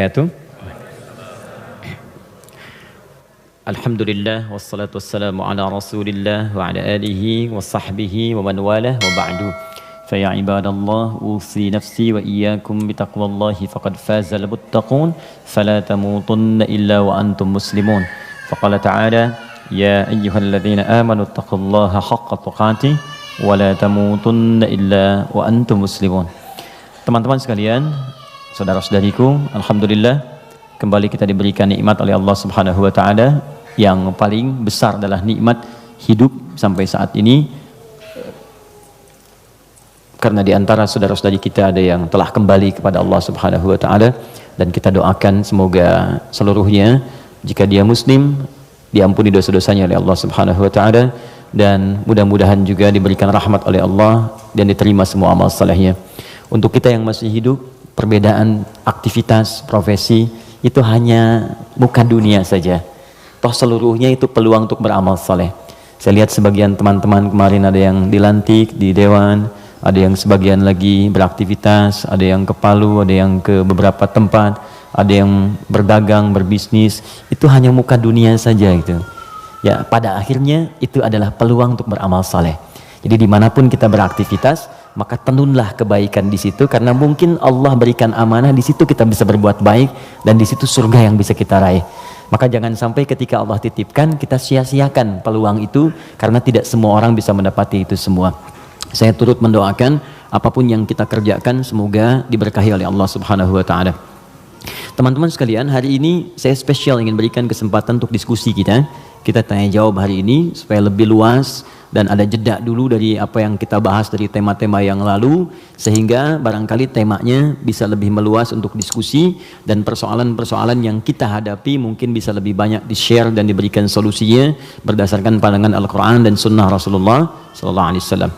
wabarakatuh. Alhamdulillah wassalatu wassalamu ala Rasulillah wa ala alihi wa sahbihi wa man walah wa ba'du. Fa ya ibadallah usi nafsi wa iyyakum bitaqwallahi faqad fazal muttaqun fala tamutunna illa wa antum muslimun. Faqala ta'ala ya ayyuhalladzina amanu taqullaha haqqa tuqatih wa la tamutunna illa wa antum muslimun. Teman-teman sekalian, saudara-saudariku, alhamdulillah kembali kita diberikan nikmat oleh Allah Subhanahu wa taala. Yang paling besar adalah nikmat hidup sampai saat ini, karena di antara saudara-saudari kita ada yang telah kembali kepada Allah Subhanahu wa taala, dan kita doakan semoga seluruhnya jika dia muslim diampuni dosa-dosanya oleh Allah Subhanahu wa taala, dan mudah-mudahan juga diberikan rahmat oleh Allah dan diterima semua amal salehnya. Untuk kita yang masih hidup, perbedaan aktivitas, profesi itu hanya muka dunia saja. Toh seluruhnya itu peluang untuk beramal saleh. Saya lihat sebagian teman-teman kemarin ada yang dilantik di dewan, ada yang sebagian lagi beraktivitas, ada yang ke Palu, ada yang ke beberapa tempat, ada yang berdagang, berbisnis. Itu hanya muka dunia saja gitu. Ya, pada akhirnya itu adalah peluang untuk beramal saleh. Jadi dimanapun kita beraktivitas, maka tenunlah kebaikan di situ, karena mungkin Allah berikan amanah di situ kita bisa berbuat baik, dan di situ surga yang bisa kita raih. Maka jangan sampai ketika Allah titipkan kita sia-siakan peluang itu, karena tidak semua orang bisa mendapati itu semua. Saya turut mendoakan apapun yang kita kerjakan semoga diberkahi oleh Allah Subhanahu wa taala. Teman-teman sekalian, hari ini saya spesial ingin berikan kesempatan untuk diskusi kita. Kita tanya jawab hari ini supaya lebih luas dan ada jeda dulu dari apa yang kita bahas dari tema-tema yang lalu, sehingga barangkali temanya bisa lebih meluas untuk diskusi, dan persoalan-persoalan yang kita hadapi mungkin bisa lebih banyak di-share dan diberikan solusinya berdasarkan pandangan Al-Quran dan Sunnah Rasulullah SAW.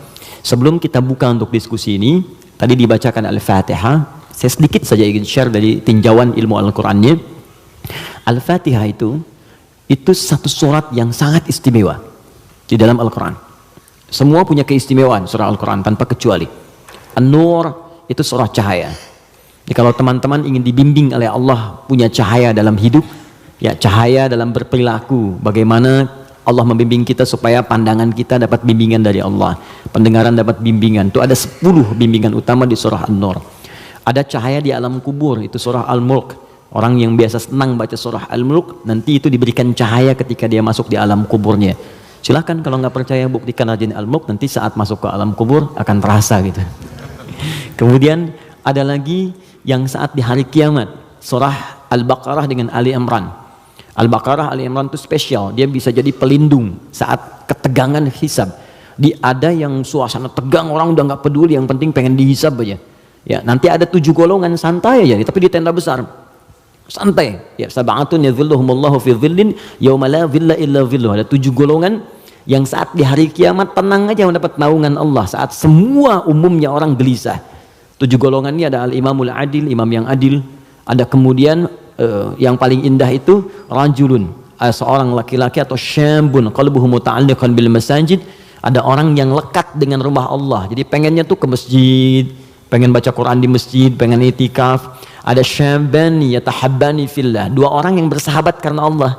Sebelum kita buka untuk diskusi ini, tadi dibacakan Al-Fatihah. Saya sedikit saja ingin share dari tinjauan ilmu Al-Qurannya. Al-Fatihah itu satu surat yang sangat istimewa di dalam Al-Quran. Semua punya keistimewaan surah Al-Quran tanpa kecuali. An-Nur itu surah cahaya. Jadi kalau teman-teman ingin dibimbing oleh Allah punya cahaya dalam hidup, ya cahaya dalam berperilaku, bagaimana Allah membimbing kita supaya pandangan kita dapat bimbingan dari Allah, pendengaran dapat bimbingan. Itu ada 10 bimbingan utama di surah An-Nur. Ada cahaya di alam kubur, itu surah Al-Mulk. Orang yang biasa senang baca surah Al-Mulk, nanti itu diberikan cahaya ketika dia masuk di alam kuburnya. Silakan kalau nggak percaya buktikan rajin Al-Mulk, nanti saat masuk ke alam kubur akan terasa gitu. Kemudian ada lagi yang saat di hari kiamat, surah Al-Baqarah dengan Ali Imran. Al-Baqarah, Ali Imran itu spesial, dia bisa jadi pelindung saat ketegangan hisab. Ada yang suasana tegang, orang udah nggak peduli, yang penting pengen dihisab aja. Ya, nanti ada 7 golongan santai aja, tapi di tenda besar. Santai, ya, sab'atun yadhilluhumullahu fi dhillin yauma la dhilla illa dhilluh. Ada 7 golongan yang saat di hari kiamat tenang aja mendapat naungan Allah, saat semua umumnya orang gelisah. 7 golongan ini ada al-imamul adil, imam yang adil. Ada kemudian yang paling indah itu rajulun, seorang laki-laki, atau syambun qalbuhu muta'alliqan bil masajid. Ada orang yang lekat dengan rumah Allah, jadi pengennya tuh ke masjid, pengen baca Quran di masjid, pengen itikaf. Ada syabani yatahabbani fillah, 2 orang yang bersahabat karena Allah.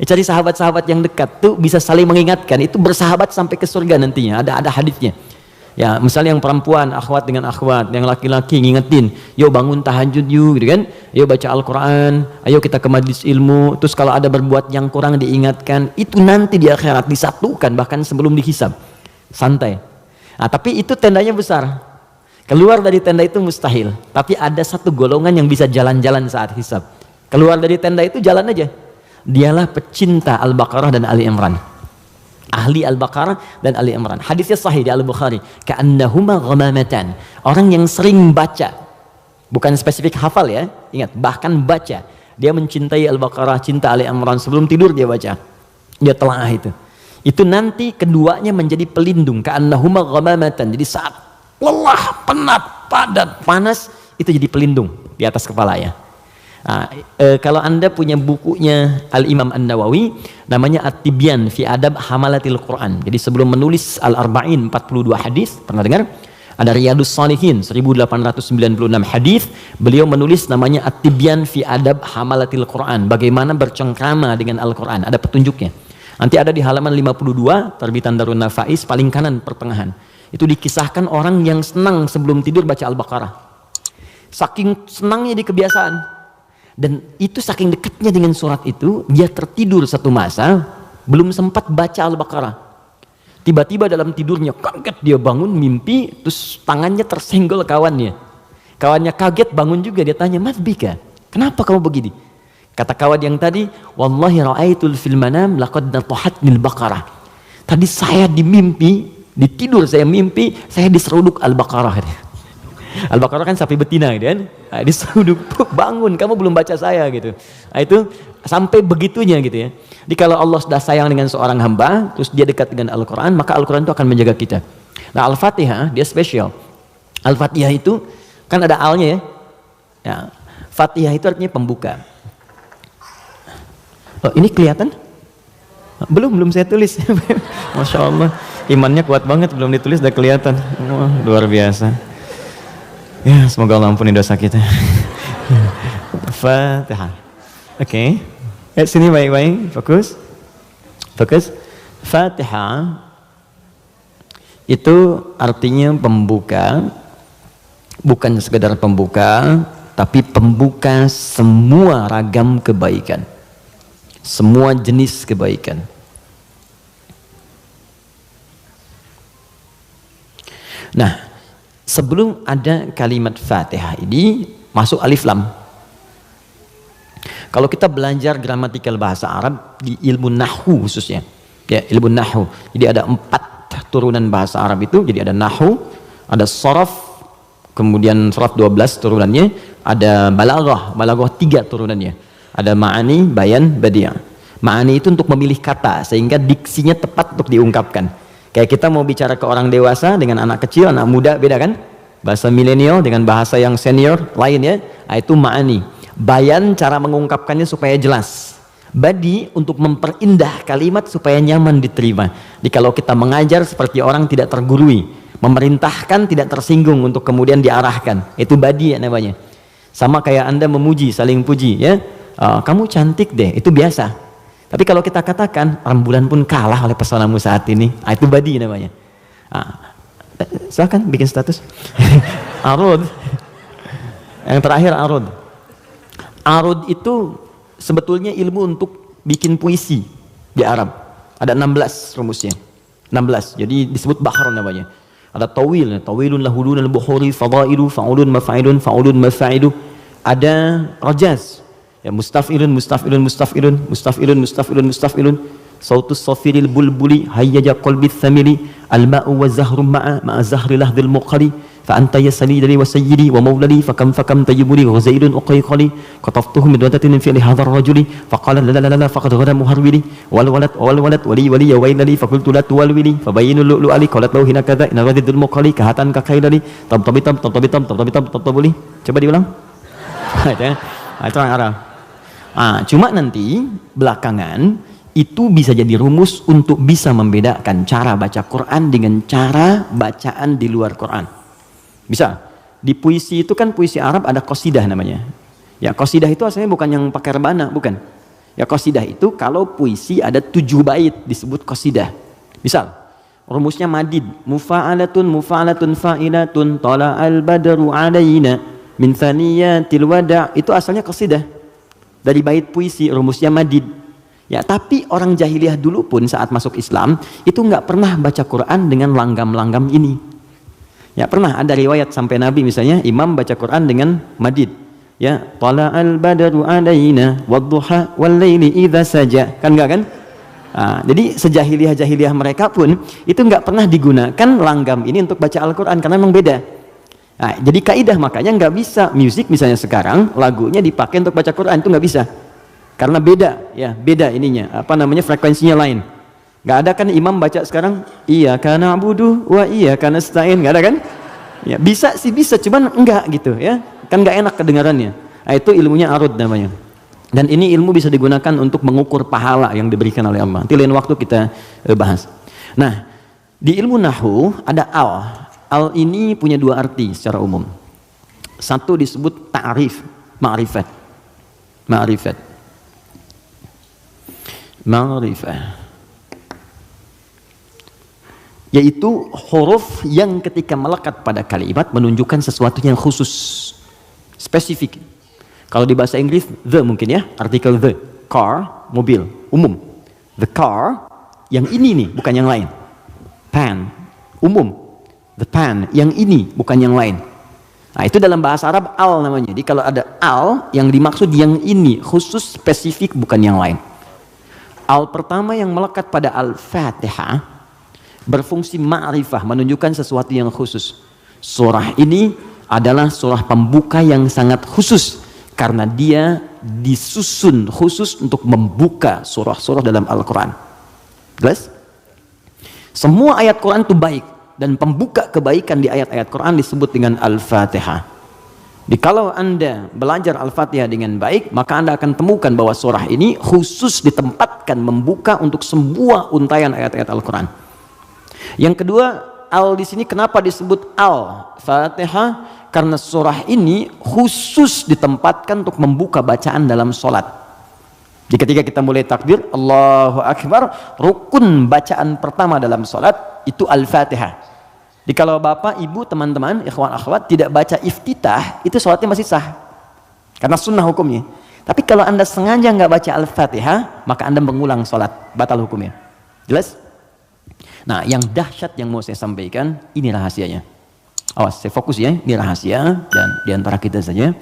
Cari sahabat-sahabat yang dekat tuh bisa saling mengingatkan, itu bersahabat sampai ke surga nantinya. Ada hadisnya. Ya, misalnya yang perempuan akhwat dengan akhwat, yang laki-laki ngingetin, yuk bangun tahajud yuk, gitu kan? Yuk baca Al-Quran, ayo kita ke majlis ilmu. Terus kalau ada berbuat yang kurang diingatkan, itu nanti di akhirat disatukan bahkan sebelum dihisab. Santai. Nah, tapi itu tendanya besar. Keluar dari tenda itu mustahil, tapi ada 1 golongan yang bisa jalan-jalan saat hisab. Keluar dari tenda itu jalan aja. Dialah pecinta Al-Baqarah dan Ali Imran. Ahli Al-Baqarah dan Ali Imran. Hadisnya sahih di Al-Bukhari. Ka'annahuma ghamamatan. Orang yang sering baca, bukan spesifik hafal ya, ingat, bahkan baca. Dia mencintai Al-Baqarah, cinta Ali Imran, sebelum tidur dia baca. Dia telaah itu. Itu nanti keduanya menjadi pelindung. Ka'annahuma ghamamatan. Jadi saat lelah, penat, padat, panas, itu jadi pelindung di atas kepala ya. Nah, kalau anda punya bukunya Al-Imam An-Nawawi, namanya At-Tibyan fi Adab Hamalatil Quran. Jadi sebelum menulis Al-Arba'in 42 hadis, pernah dengar? Ada Riyadus Shalihin 1896 hadis. Beliau menulis namanya At-Tibyan fi Adab Hamalatil Quran, bagaimana bercengkrama dengan Al-Quran, ada petunjuknya. Nanti ada di halaman 52 terbitan Darun Nafais paling kanan pertengahan. Itu dikisahkan orang yang senang sebelum tidur baca Al-Baqarah. Saking senangnya di kebiasaan, dan itu saking dekatnya dengan surat itu, dia tertidur satu masa belum sempat baca Al-Baqarah. Tiba-tiba dalam tidurnya kaget, dia bangun mimpi, terus tangannya tersenggol kawannya. Kawannya kaget, bangun juga, dia tanya, "Mas Bika, kenapa kamu begini?" Kata kawan yang tadi, "Wallahi ra'aitul fil manam laqad natahatnil baqarah." Tadi saya di mimpi, di tidur saya mimpi, saya diseruduk Al-Baqarah. Al-Baqarah kan sapi betina gitu kan. Nah, diseruduk, bangun, kamu belum baca saya gitu. Nah, itu sampai begitunya gitu ya. Jadi kalau Allah sudah sayang dengan seorang hamba, terus dia dekat dengan Al-Quran, maka Al-Quran itu akan menjaga kita. Nah, Al-Fatihah dia spesial. Al-Fatihah itu kan ada alnya ya. Ya, Fatihah itu artinya pembuka. Oh, ini kelihatan? Belum saya tulis. Masya Allah, imannya kuat banget, belum ditulis udah kelihatan. Wah, luar biasa. Ya, semoga Allah ampuni dosa kita. Fatihah. Oke. Sini baik-baik, fokus. Fatihah itu artinya pembuka, bukan sekedar pembuka, tapi pembuka semua ragam kebaikan, semua jenis kebaikan. Nah, sebelum ada kalimat Fatihah ini masuk alif lam. Kalau kita belajar gramatikal bahasa Arab di ilmu nahwu khususnya, ya ilmu nahwu. Jadi ada 4 turunan bahasa Arab itu. Jadi ada nahwu, ada sharaf, kemudian sharaf 12 turunannya, ada balaghah 3 turunannya. Ada ma'ani, bayan, badi'ah. Ma'ani itu untuk memilih kata sehingga diksinya tepat untuk diungkapkan. Kayak kita mau bicara ke orang dewasa dengan anak kecil, anak muda beda kan? Bahasa milenial dengan bahasa yang senior lain ya. Nah, itu ma'ani. Bayan cara mengungkapkannya supaya jelas. Badi untuk memperindah kalimat supaya nyaman diterima. Jadi kalau kita mengajar seperti orang tidak tergurui, memerintahkan tidak tersinggung untuk kemudian diarahkan, itu badi ya namanya. Sama kayak Anda memuji, saling puji ya. Kamu cantik deh, itu biasa. Tapi kalau kita katakan rembulan pun kalah oleh pesonamu saat ini, itu badi namanya. Silahkan bikin status. Arud. Yang terakhir arud. Arud itu sebetulnya ilmu untuk bikin puisi di Arab. Ada 16 rumusnya. 16. Jadi disebut bahar namanya. Ada tawil, tawilun lahulun al-bukhuri fadailu fa'ulun mafa'ilun fa'ulun mafa'ilu. Ada rajaz. Ya mustaf'ilun mustaf'ilun mustaf'ilun mustaf'ilun mustaf'ilun mustaf'ilun. Sautus safiril bulbuli hayyaja qalbi thamili al-ma'u wa zahrum ma'a zahri lahdil muqali. فأنت يا سيدي وسيدي ومولدي فكم تجبني وزيد أقيقلي قطفته من ودة في لهذا الرجل فقال لا لا لا فقد غدا مهرولي والولد ولي ويلي فقلت لا تولولي فبين اللؤلؤ لي قالت له هنا كذا إن ردد المقالي كهatan كخيلي طبطبي. Coba diulang. Itu orang Arab. Cuma nanti belakangan itu bisa jadi rumus untuk bisa membedakan cara baca Quran dengan cara bacaan di luar Quran. Bisa. Di puisi itu kan puisi Arab ada qasidah namanya. Ya qasidah itu asalnya bukan yang pakai rebana, bukan. Ya qasidah itu kalau puisi ada 7 bait disebut qasidah. Misal, rumusnya madid, mufa'alatun fa'ilatun tala'al badru 'alaina min thaniyatil wada', itu asalnya qasidah. Dari bait puisi rumusnya madid. Ya, tapi orang jahiliyah dulu pun saat masuk Islam itu nggak pernah baca Quran dengan langgam-langgam ini. Ya pernah ada riwayat sampai Nabi misalnya imam baca Quran dengan madid. Ya, tala'al badru 'alaina wadduha wal laili idza saja. Kan enggak kan? Jadi sejahiliyah-jahiliyah mereka pun itu enggak pernah digunakan langgam ini untuk baca Al-Qur'an karena memang beda. Jadi kaidah makanya enggak bisa musik misalnya sekarang lagunya dipakai untuk baca Quran itu enggak bisa. Karena beda ya, beda ininya, frekuensinya lain. Gak ada kan imam baca sekarang iyyaka na'budu wa iyyaka nasta'in, gak ada kan? Ya bisa sih bisa, cuman enggak gitu ya, kan gak enak kedengarannya. Itu ilmunya arud namanya. Dan ini ilmu bisa digunakan untuk mengukur pahala yang diberikan oleh Allah. Nanti lain waktu kita bahas. Nah, di ilmu nahwu ada Al ini punya dua arti secara umum. Satu disebut ta'rif, ma'rifat. Ma'rifat. Ma'rifat. Yaitu huruf yang ketika melekat pada kalimat menunjukkan sesuatu yang khusus, spesifik. Kalau di bahasa Inggris, the mungkin ya, artikel the. Car, mobil, umum. The car, yang ini nih, bukan yang lain. Pen, umum. The pen, yang ini, bukan yang lain. Nah, itu dalam bahasa Arab al namanya. Jadi kalau ada al, yang dimaksud yang ini, khusus, spesifik, bukan yang lain. Al pertama yang melekat pada Al-Fatihah, berfungsi ma'rifah, menunjukkan sesuatu yang khusus. Surah ini adalah surah pembuka yang sangat khusus, karena dia disusun khusus untuk membuka surah-surah dalam Al-Quran. Jelas? Semua ayat Quran itu baik, dan pembuka kebaikan di ayat-ayat Quran disebut dengan Al-Fatihah. Jadi kalau Anda belajar Al-Fatihah dengan baik, maka Anda akan temukan bahwa surah ini khusus ditempatkan membuka untuk semua untayan ayat-ayat Al-Quran. Yang kedua, Al di sini kenapa disebut Al-Fatihah? Karena surah ini khusus ditempatkan untuk membuka bacaan dalam sholat. Jadi ketika kita mulai takbir, Allahu Akbar, rukun bacaan pertama dalam sholat itu Al-Fatihah. Jadi kalau bapak, ibu, teman-teman, ikhwan, akhwat tidak baca iftitah, itu sholatnya masih sah. Karena sunnah hukumnya. Tapi kalau Anda sengaja nggak baca Al-Fatihah, maka Anda mengulang sholat, batal hukumnya. Jelas? Nah, yang dahsyat yang mau saya sampaikan, ini rahasianya. Awas, saya fokus ya, ini rahasia dan diantara kita saja.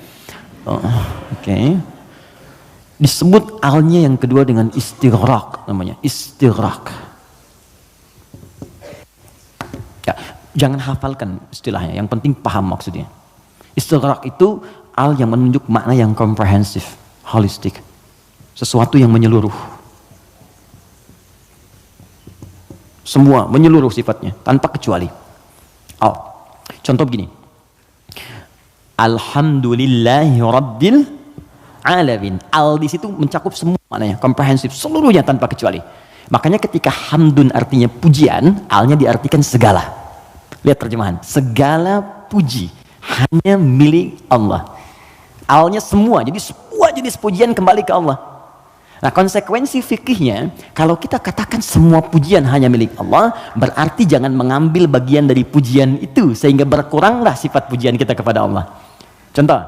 Oke. Disebut alnya yang kedua dengan istighraq, namanya istighraq. Ya, jangan hafalkan istilahnya, yang penting paham maksudnya. Istighraq itu al yang menunjuk makna yang komprehensif, holistik, sesuatu yang menyeluruh. Semua menyeluruh sifatnya, tanpa kecuali. Al. Contoh begini, Alhamdulillahi Rabbil Alamin. Al di situ mencakup semua maknanya, komprehensif, seluruhnya tanpa kecuali. Makanya ketika hamdun artinya pujian, alnya diartikan segala. Lihat terjemahan, segala puji hanya milik Allah. Alnya semua, jadi semua jenis pujian kembali ke Allah. Nah, konsekuensi fikihnya, kalau kita katakan semua pujian hanya milik Allah, berarti jangan mengambil bagian dari pujian itu, sehingga berkuranglah sifat pujian kita kepada Allah. Contoh,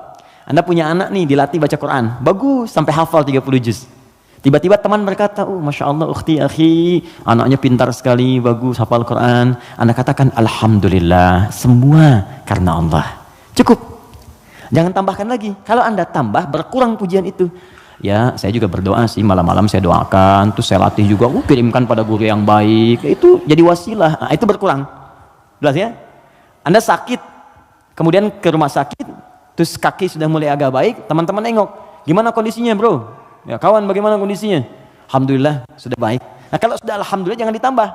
Anda punya anak nih, dilatih baca Quran, bagus, sampai hafal 30 juz. Tiba-tiba teman berkata, oh Masya Allah, ukhti, akhi, anaknya pintar sekali, bagus, hafal Quran. Anda katakan, Alhamdulillah, semua karena Allah. Cukup. Jangan tambahkan lagi. Kalau Anda tambah, berkurang pujian itu. Ya, saya juga berdoa sih, malam-malam saya doakan, terus saya latih juga, kirimkan pada guru yang baik, itu jadi wasilah. Nah, itu berkurang. Jelas ya? Anda sakit, kemudian ke rumah sakit, terus kaki sudah mulai agak baik, teman-teman nengok, gimana kondisinya bro? Ya kawan, bagaimana kondisinya? Alhamdulillah, sudah baik. Nah kalau sudah Alhamdulillah jangan ditambah.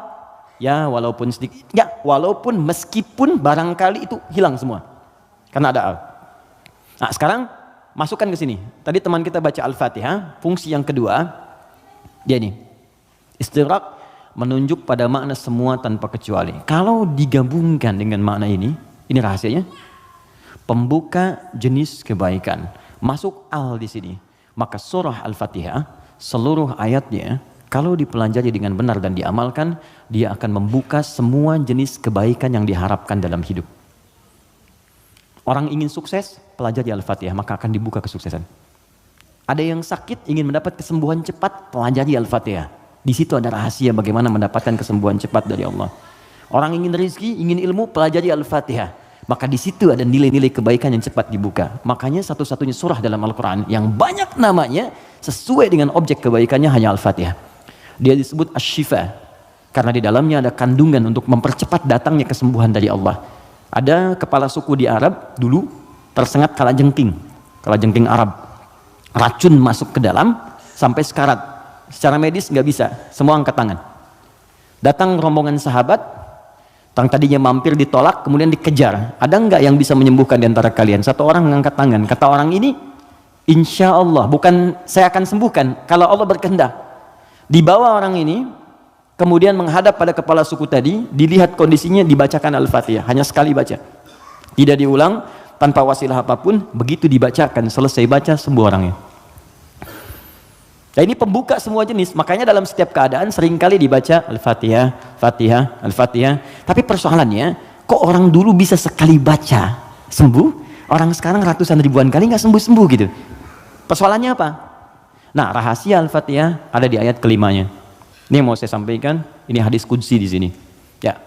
Ya walaupun sedikit, ya walaupun meskipun barangkali itu hilang semua. Karena ada al. Nah sekarang, masukkan ke sini. Tadi teman kita baca Al-Fatihah, fungsi yang kedua, dia ini. Istighraq menunjuk pada makna semua tanpa kecuali. Kalau digabungkan dengan makna ini rahasianya. Pembuka jenis kebaikan. Masuk al di sini. Maka surah Al-Fatihah, seluruh ayatnya, kalau dipelajari dengan benar dan diamalkan, dia akan membuka semua jenis kebaikan yang diharapkan dalam hidup. Orang ingin sukses, pelajari Al-Fatihah, maka akan dibuka kesuksesan. Ada yang sakit, ingin mendapat kesembuhan cepat, pelajari Al-Fatihah. Di situ ada rahasia bagaimana mendapatkan kesembuhan cepat dari Allah. Orang ingin rezeki, ingin ilmu, pelajari Al-Fatihah. Maka di situ ada nilai-nilai kebaikan yang cepat dibuka. Makanya satu-satunya surah dalam Al-Quran yang banyak namanya sesuai dengan objek kebaikannya hanya Al-Fatihah. Dia disebut Asy-Syifa karena di dalamnya ada kandungan untuk mempercepat datangnya kesembuhan dari Allah. Ada kepala suku di Arab dulu tersengat kalajengking Arab, racun masuk ke dalam sampai sekarat. Secara medis nggak bisa, semua angkat tangan. Datang rombongan sahabat, yang tadinya mampir ditolak, kemudian dikejar. Ada nggak yang bisa menyembuhkan di antara kalian? Satu orang mengangkat tangan. Kata orang ini, insya Allah, bukan saya akan sembuhkan kalau Allah berkehendak. Dibawa orang ini kemudian menghadap pada kepala suku tadi, dilihat kondisinya, dibacakan Al-Fatihah, hanya sekali baca, tidak diulang, tanpa wasilah apapun. Begitu dibacakan, selesai baca, sembuh orangnya. Nah, ini pembuka semua jenis, makanya dalam setiap keadaan seringkali dibaca Al-Fatihah, Fatihah, Al-Fatihah. Tapi persoalannya, kok orang dulu bisa sekali baca sembuh, orang sekarang ratusan ribuan kali nggak sembuh-sembuh gitu. Persoalannya apa? Nah, rahasia Al-Fatihah ada di ayat kelimanya. Ini yang mau saya sampaikan, ini hadis qudsi di sini. Ya.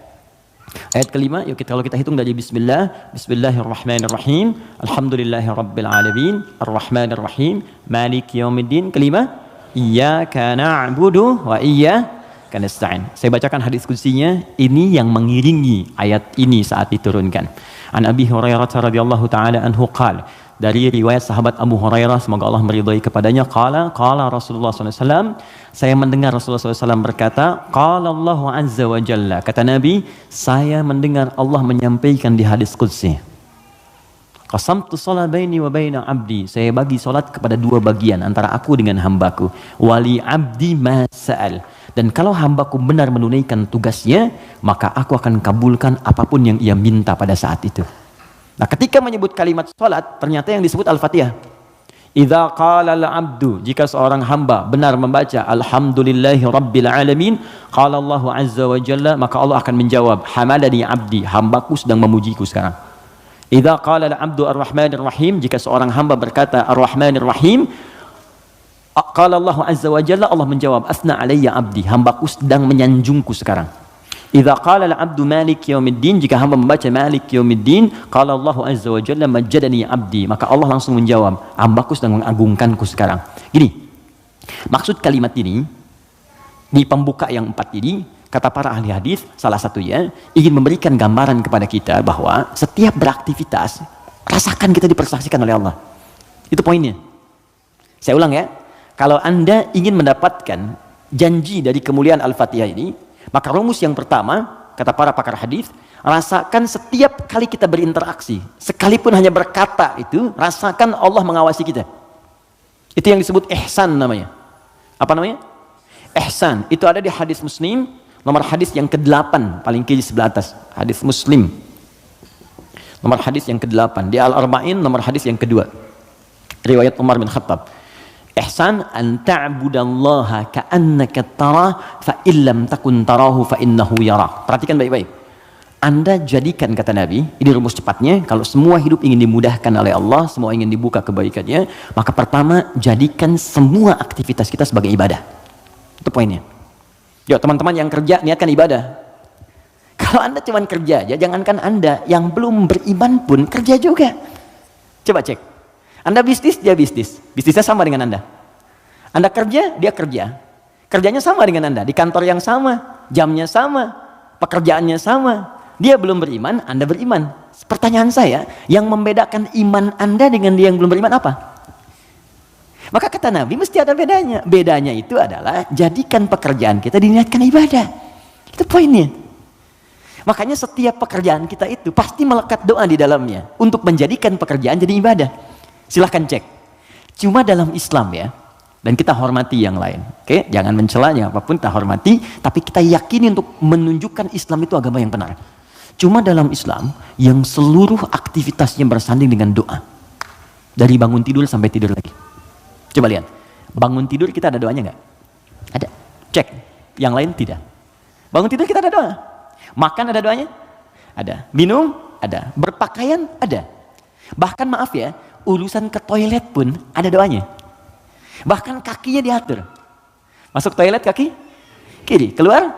Ayat kelima, yuk kalau kita hitung dari bismillah, bismillahirrahmanirrahim, alhamdulillahirabbil alamin, arrahmanirrahim, maliki yaumiddin. Kelima, iyyaka na'budu wa iyyaka nasta'in. Saya bacakan hadis qudsinya, ini yang mengiringi ayat ini saat diturunkan. An Abi Hurairah radhiyallahu taala anhu qala, dari riwayat sahabat Abu Hurairah, semoga Allah meridhai kepadanya, qala Rasulullah SAW, saya mendengar Rasulullah SAW berkata, qala Allah azza wa jalla, kata Nabi, saya mendengar Allah menyampaikan di hadis qudsi, qasamtu shalah baini wa baina abdi, saya bagi salat kepada dua bagian antara aku dengan hambaku, wali abdi ma sa'al, dan kalau hambaku benar menunaikan tugasnya, maka aku akan kabulkan apapun yang ia minta pada saat itu. Nah, ketika menyebut kalimat salat, ternyata yang disebut Al-Fatihah. Idza qala al-'abdu, jika seorang hamba benar membaca alhamdulillahi rabbil alamin, qala Allahu azza wa jalla, maka Allah akan menjawab, hamadani 'abdi, hambaku sedang memujiku sekarang. Idza qala al-'abdu ar-rahmanir rahim, jika seorang hamba berkata ar-rahmanir rahim, qala Allahu azza wa jalla, Allah menjawab, asna alayya 'abdi, hambaku sedang menyanjungku sekarang. Idza qala al-'abdu maliki yaumiddin, jika hamba membaca maliki yaumiddin, qala Allahu azza wa jalla majjadani 'abdi, maka Allah langsung menjawab, hambaku sedang mengagungkanku sekarang. Gini, maksud kalimat ini di pembuka yang 4 ini, kata para ahli hadis, salah satunya ingin memberikan gambaran kepada kita bahwa setiap beraktivitas rasakan kita dipersaksikan oleh Allah. Itu poinnya. Saya ulang ya, kalau Anda ingin mendapatkan janji dari kemuliaan Al-Fatihah ini, maka rumus yang pertama, kata para pakar hadis, rasakan setiap kali kita berinteraksi, sekalipun hanya berkata itu, rasakan Allah mengawasi kita. Itu yang disebut ihsan namanya. Apa namanya? Ihsan. Itu ada di hadis Muslim, nomor hadis yang ke-8, paling kiri sebelah atas. Hadis Muslim. Nomor hadis yang ke-8. Di Al-Arba'in, nomor hadis yang kedua. Riwayat Umar bin Khattab. Ihsan an ta'budallaha ka'annaka tarah fa illam takun tarahu fa innahu yarak. Perhatikan baik-baik. Anda jadikan, kata Nabi, ini rumus cepatnya, kalau semua hidup ingin dimudahkan oleh Allah, semua ingin dibuka kebaikannya, maka pertama jadikan semua aktivitas kita sebagai ibadah. Itu poinnya. Yuk teman-teman yang kerja, niatkan ibadah. Kalau Anda cuma kerja aja, jangankan Anda yang belum beriman pun kerja juga. Coba cek. Anda bisnis, dia bisnis. Bisnisnya sama dengan Anda. Anda kerja, dia kerja. Kerjanya sama dengan Anda. Di kantor yang sama, jamnya sama, pekerjaannya sama. Dia belum beriman, Anda beriman. Pertanyaan saya, yang membedakan iman Anda dengan dia yang belum beriman apa? Maka kata Nabi, mesti ada bedanya. Bedanya itu adalah, jadikan pekerjaan kita diniatkan ibadah. Itu poinnya. Makanya setiap pekerjaan kita itu pasti melekat doa di dalamnya. Untuk menjadikan pekerjaan jadi ibadah. Silahkan cek. Cuma dalam Islam ya, dan kita hormati yang lain. Oke, jangan mencelanya apapun, kita hormati, tapi kita yakini untuk menunjukkan Islam itu agama yang benar. Cuma dalam Islam yang seluruh aktivitasnya bersanding dengan doa. Dari bangun tidur sampai tidur lagi. Coba lihat. Bangun tidur kita ada doanya nggak? Ada. Cek. Yang lain tidak. Bangun tidur kita ada doa. Makan ada doanya? Ada. Minum? Ada. Berpakaian? Ada. Bahkan maaf ya, urusan ke toilet pun ada doanya. Bahkan kakinya diatur. Masuk toilet kaki kiri, keluar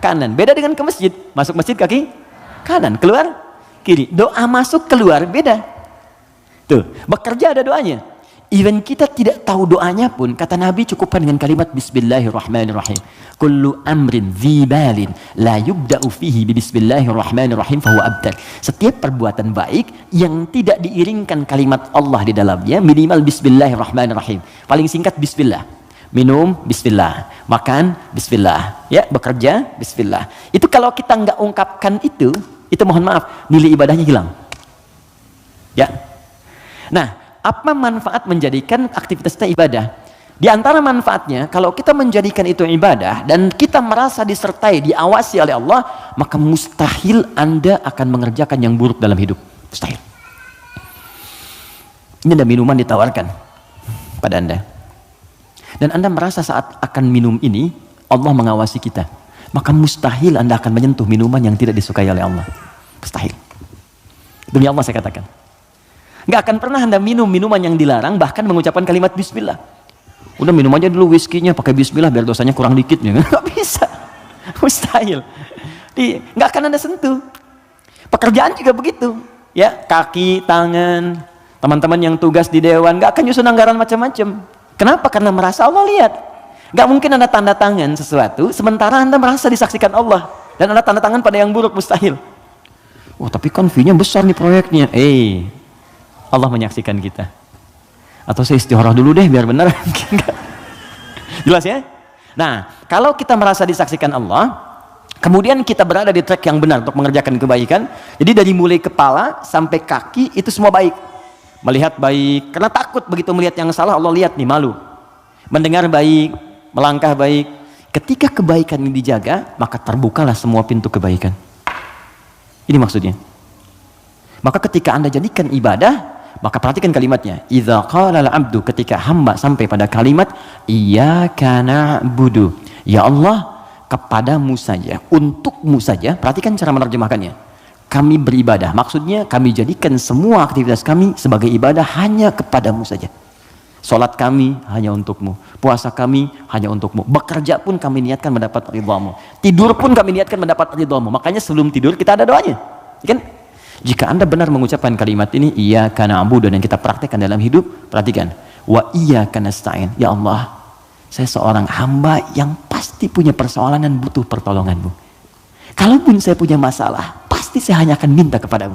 kanan. Beda dengan ke masjid. Masuk masjid kaki kanan, keluar kiri. Doa masuk keluar beda. Tuh, bekerja ada doanya. Even kita tidak tahu doanya pun, kata Nabi cukupkan dengan kalimat Bismillahirrahmanirrahim. Kullu amrin dzibalin la yubda'u fihi bi Bismillahirrahmanirrahim fahuwa abtar. Setiap perbuatan baik yang tidak diiringkan kalimat Allah di dalamnya, minimal Bismillahirrahmanirrahim. Paling singkat Bismillah. Minum Bismillah, makan Bismillah, ya bekerja Bismillah. Itu kalau kita nggak ungkapkan itu mohon maaf, nilai ibadahnya hilang. Ya. Nah, apa manfaat menjadikan aktivitas kita ibadah? Di antara manfaatnya, kalau kita menjadikan itu ibadah dan kita merasa disertai, diawasi oleh Allah, maka mustahil Anda akan mengerjakan yang buruk dalam hidup. Mustahil. Ini ada minuman ditawarkan pada Anda. Dan Anda merasa saat akan minum ini, Allah mengawasi kita. Maka mustahil Anda akan menyentuh minuman yang tidak disukai oleh Allah. Mustahil. Demi Allah saya katakan. Nggak akan pernah Anda minum minuman yang dilarang, bahkan mengucapkan kalimat bismillah. Udah minum aja dulu whiskinya pakai bismillah biar dosanya kurang dikit. Nggak bisa. Mustahil. Nggak akan Anda sentuh. Pekerjaan juga begitu. Ya, kaki, tangan, teman-teman yang tugas di dewan, nggak akan nyusun anggaran macam-macam. Kenapa? Karena merasa Allah lihat. Nggak mungkin Anda tanda tangan sesuatu, sementara Anda merasa disaksikan Allah. Dan Anda tanda tangan pada yang buruk, mustahil. Oh, tapi kan fee-nya besar nih proyeknya. Allah menyaksikan kita. Atau saya istikharah dulu deh, biar benar. Jelas ya? Nah, kalau kita merasa disaksikan Allah, kemudian kita berada di track yang benar untuk mengerjakan kebaikan, jadi dari mulai kepala sampai kaki, itu semua baik. Melihat baik, karena takut begitu melihat yang salah, Allah lihat nih, malu. Mendengar baik, melangkah baik. Ketika kebaikan ini dijaga, maka terbukalah semua pintu kebaikan. Ini maksudnya. Maka ketika Anda jadikan ibadah, maka perhatikan kalimatnya. Idza qala al-'abdu, ketika hamba sampai pada kalimat iyyaka na'budu. Ya Allah, kepadamu saja, untukmu saja. Perhatikan cara menerjemahkannya. Kami beribadah. Maksudnya kami jadikan semua aktivitas kami sebagai ibadah hanya kepadamu saja. Salat kami hanya untukmu, puasa kami hanya untukmu, bekerja pun kami niatkan mendapat ridhamu, tidur pun kami niatkan mendapat ridhamu. Makanya sebelum tidur kita ada doanya, kan? Jika Anda benar mengucapkan kalimat ini, iyyaka na'budu, dan kita praktekkan dalam hidup, perhatikan, wa iyyaka nasta'in. Ya Allah, saya seorang hamba yang pasti punya persoalan dan butuh pertolonganmu. Kalaupun saya punya masalah, pasti saya hanya akan minta kepadamu.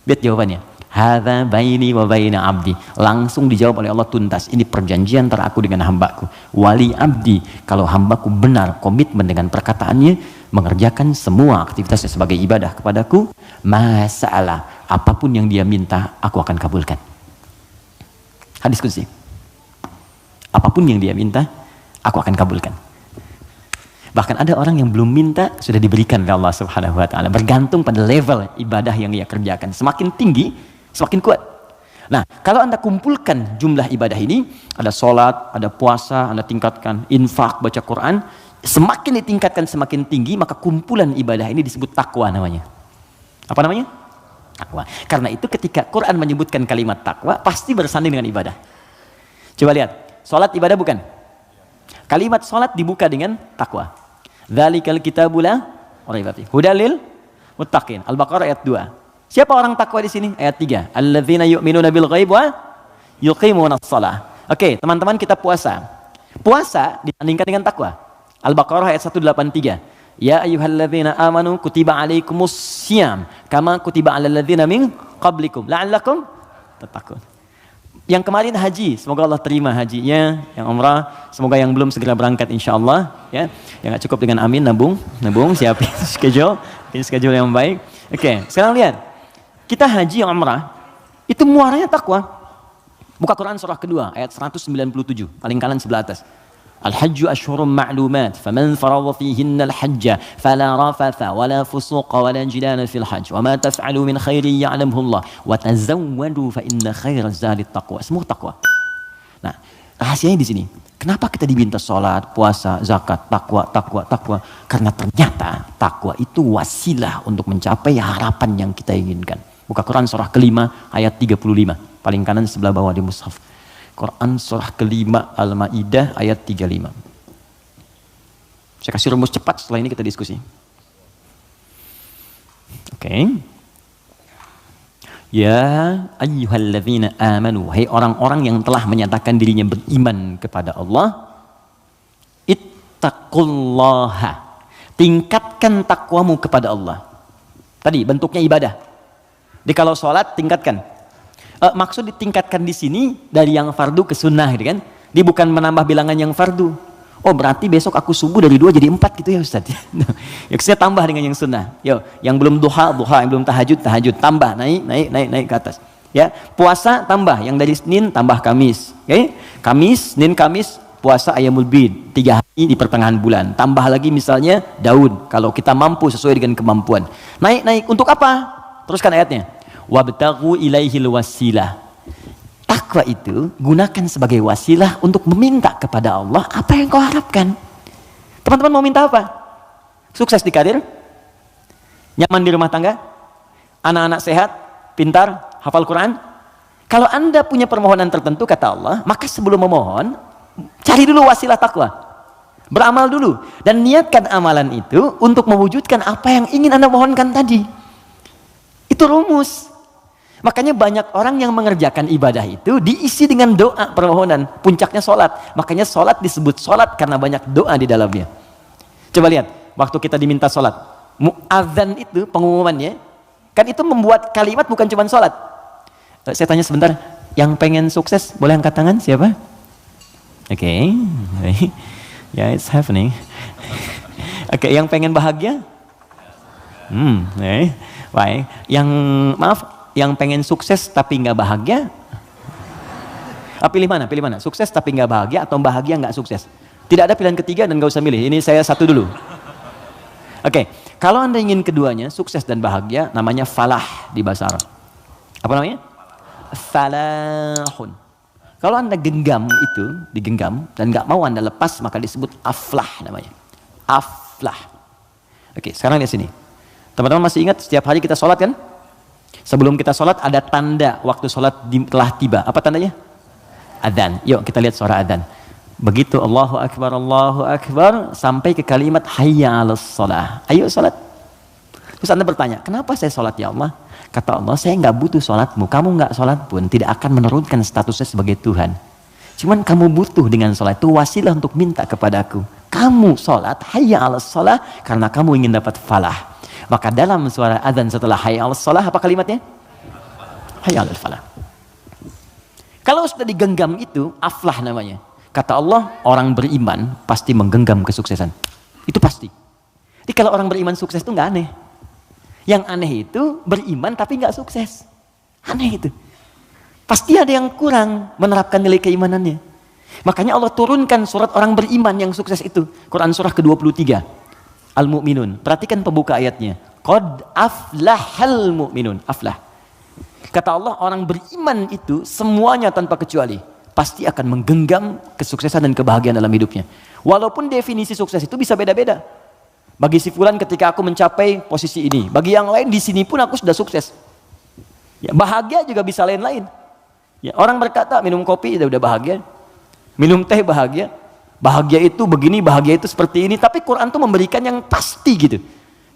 Lihat jawabannya. Hadza baini wa baina abdi. Langsung dijawab oleh Allah tuntas. Ini perjanjian antara aku dengan hambaku. Wali abdi, kalau hambaku benar komitmen dengan perkataannya, mengerjakan semua aktivitasnya sebagai ibadah kepadaku, masalah apapun yang dia minta, aku akan kabulkan. Hadis qudsi. Apapun yang dia minta, aku akan kabulkan. Bahkan ada orang yang belum minta sudah diberikan oleh Allah Subhanahu wa taala, bergantung pada level ibadah yang ia kerjakan. Semakin tinggi, semakin kuat. Nah, kalau Anda kumpulkan jumlah ibadah ini, ada sholat, ada puasa, Anda tingkatkan, infak, baca Quran, semakin ditingkatkan semakin tinggi, maka kumpulan ibadah ini disebut takwa namanya. Apa namanya? Takwa. Karena itu ketika Quran menyebutkan kalimat takwa, pasti bersanding dengan ibadah. Coba lihat, sholat ibadah bukan? Kalimat sholat dibuka dengan takwa. Dzalikal kitabu la raiba fihi hudal lil muttaqin. Al-Baqarah ayat 2. Siapa orang takwa di sini? Ayat 3. Alladzina yu'minuna bil ghaib wa yuqimunas shalah. Oke, teman-teman, kita puasa. Puasa dibandingkan dengan takwa. Al-Baqarah ayat 183. Ya ayyuhalladzina amanu kutiba alaikumus syiyam kama kutiba alal ladzina min qablikum la'allakum tattaqun. Yang kemarin haji, semoga Allah terima hajinya. Yang umrah, semoga yang belum segera berangkat insyaallah, ya. Yang nggak cukup dengan amin, nabung, siapin schedule yang baik. Oke, sekarang lihat. Kita haji yang umrah, itu muaranya takwa. Buka Quran surah kedua ayat 197, paling kanan sebelah atas. Al-hajju ashhurum ma'lumat, faman farada fihinna al-hajja fala rafatha wala fusuqa wala jidala fil hajj wa ma taf'alu min khairin ya'lamhu Allah wa tazawwadu fa inna khairaz zadi taqwa. Semua takwa. Nah, rahasianya di sini. Kenapa kita diminta salat, puasa, zakat, takwa? Karena ternyata takwa itu wasilah untuk mencapai harapan yang kita inginkan. Buka Quran surah kelima ayat 35, paling kanan sebelah bawah di mushaf. Quran surah kelima Al-Ma'idah ayat 35. Saya kasih rumus cepat, setelah ini kita diskusi. Oke. Ya ayyuhalladzina amanu, hai orang-orang yang telah menyatakan dirinya beriman kepada Allah, ittaqullaha, tingkatkan takwamu kepada Allah. Tadi bentuknya ibadah. Jadi kalau sholat tingkatkan. Maksud ditingkatkan di sini dari yang fardu ke sunnah, gitu kan? Dia bukan menambah bilangan yang fardu. Oh, berarti besok aku subuh dari 2 jadi 4 gitu ya Ustaz. Ya, saya tambah dengan yang sunnah. Yo, yang belum duha, yang belum tahajud, tambah, naik ke atas. Ya, puasa tambah, yang dari Senin tambah Kamis. Okay? Kamis, Senin, Kamis, puasa Ayyamul Bid, 3 hari di pertengahan bulan. Tambah lagi misalnya daun, kalau kita mampu sesuai dengan kemampuan. Naik, untuk apa? Teruskan ayatnya. Wabtaghu ilaihil wasilah. Takwa itu gunakan sebagai wasilah untuk meminta kepada Allah apa yang kau harapkan. Teman-teman mau minta apa? Sukses di karir? Nyaman di rumah tangga? Anak-anak sehat? Pintar? Hafal Quran? Kalau Anda punya permohonan tertentu kata Allah, maka sebelum memohon, cari dulu wasilah takwa. Beramal dulu dan niatkan amalan itu untuk mewujudkan apa yang ingin Anda mohonkan tadi. Itu rumus. Makanya banyak orang yang mengerjakan ibadah itu diisi dengan doa permohonan, puncaknya sholat. Makanya sholat disebut sholat karena banyak doa di dalamnya. Coba lihat, waktu kita diminta sholat, muadzan itu pengumumannya, kan itu membuat kalimat bukan cuma sholat. Saya tanya sebentar, yang pengen sukses boleh angkat tangan siapa? Oke. Ya, it's happening. Oke, yang pengen bahagia? Baik. Yang pengen sukses tapi nggak bahagia? Pilih mana? Sukses tapi nggak bahagia atau bahagia nggak sukses? Tidak ada pilihan ketiga dan nggak usah milih. Ini saya satu dulu. Oke, kalau Anda ingin keduanya, sukses dan bahagia, namanya falah di bahasa Arab. Apa namanya? Falahun. Kalau Anda genggam itu, digenggam dan nggak mau Anda lepas, maka disebut aflah namanya. Aflah. Oke, sekarang lihat sini. Teman-teman masih ingat setiap hari kita sholat kan? Sebelum kita sholat ada tanda waktu sholat telah tiba. Apa tandanya? Adzan. Yuk kita lihat suara adzan. Begitu Allahu Akbar sampai ke kalimat hayya 'alas shalah. Ayo sholat. Terus Anda bertanya, kenapa saya sholat ya Allah? Kata Allah, saya nggak butuh sholatmu. Kamu nggak sholat pun tidak akan menurunkan statusnya sebagai Tuhan. Cuman kamu butuh dengan sholat itu wasilah untuk minta kepadaku. Kamu sholat hayya 'alas shalah karena kamu ingin dapat falah. Maka dalam suara adzan setelah hayya 'alas shalah apa kalimatnya? Hayya 'alal falah. Kalau sudah digenggam itu aflah namanya. Kata Allah, orang beriman pasti menggenggam kesuksesan. Itu pasti. Jadi kalau orang beriman sukses itu nggak aneh. Yang aneh itu beriman tapi nggak sukses. Aneh itu. Pasti ada yang kurang menerapkan nilai keimanannya. Makanya Allah turunkan surat orang beriman yang sukses itu. Quran surah ke-23. Al-Mu'minun. Perhatikan pembuka ayatnya. Qad aflahal mu'minun. Aflah. Kata Allah, orang beriman itu semuanya tanpa kecuali pasti akan menggenggam kesuksesan dan kebahagiaan dalam hidupnya. Walaupun definisi sukses itu bisa beda-beda. Bagi si fulan ketika aku mencapai posisi ini, bagi yang lain di sini pun aku sudah sukses. Ya, bahagia juga bisa lain-lain. Ya, orang berkata minum kopi udah bahagia, minum teh bahagia, bahagia itu begini, bahagia itu seperti ini. Tapi Quran tuh memberikan yang pasti gitu.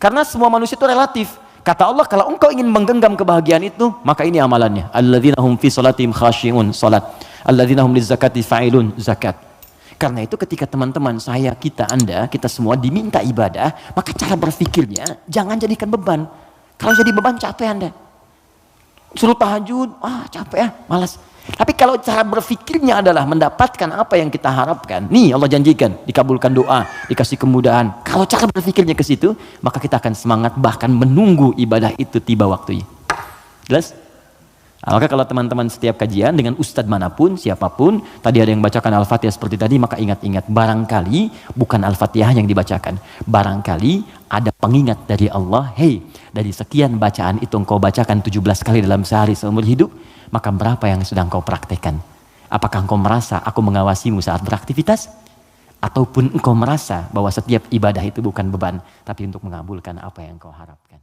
Karena semua manusia itu relatif. Kata Allah, kalau engkau ingin menggenggam kebahagiaan itu, maka ini amalannya. Alladzina hum fi salatihim khashi'un, salat. Alladzina hum lizakati fa'ilun, zakat. Karena itu ketika teman-teman saya, Anda, kita semua diminta ibadah, maka cara berpikirnya jangan jadikan beban. Kalau jadi beban capek Anda. Suruh tahajud, capek ya, malas. Tapi kalau cara berpikirnya adalah mendapatkan apa yang kita harapkan, nih Allah janjikan, dikabulkan doa, dikasih kemudahan. Kalau cara berpikirnya ke situ, maka kita akan semangat bahkan menunggu ibadah itu tiba waktunya. Jelas? Maka kalau teman-teman setiap kajian dengan ustadz manapun, siapapun, tadi ada yang bacakan Al-Fatihah seperti tadi, maka ingat-ingat, barangkali bukan Al-Fatihah yang dibacakan. Barangkali ada pengingat dari Allah, hey, dari sekian bacaan itu engkau bacakan 17 kali dalam sehari seumur hidup, maka berapa yang sudah engkau praktekkan? Apakah engkau merasa aku mengawasimu saat beraktivitas? Ataupun engkau merasa bahwa setiap ibadah itu bukan beban, tapi untuk mengabulkan apa yang engkau harapkan?